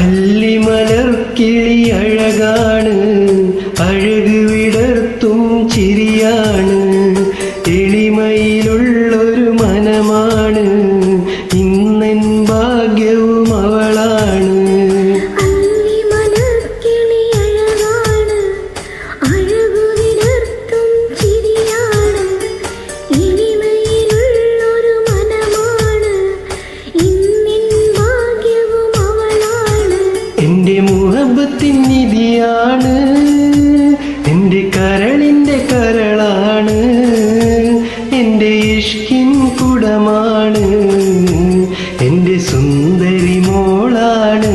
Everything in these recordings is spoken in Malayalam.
അല്ലിമലർക്കിളി അഴകാണ്, അഴക് വിടർത്തും ചിരിയാണ്, എളിമയിലുള്ളൊരു മനമാണ്, ഇന്നെൻ ഭാഗ്യവും അവളാണ്. എന്റെ മുഹബത്തിൻ നിധിയാണ്, എന്റെ കരളിന്റെ കരളാണ്, എന്റെ ഇഷ്കിൻ കുടമാണ്, എന്റെ സുന്ദരി മോളാണ്.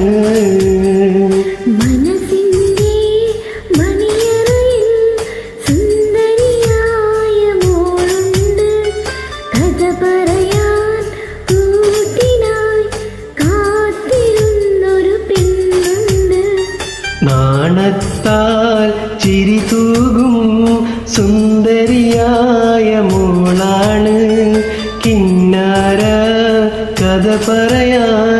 നാണത്താൽ ചിരി തൂകും സുന്ദരിയായ മോളാണ്, കിന്നാര കഥ പറയാൻ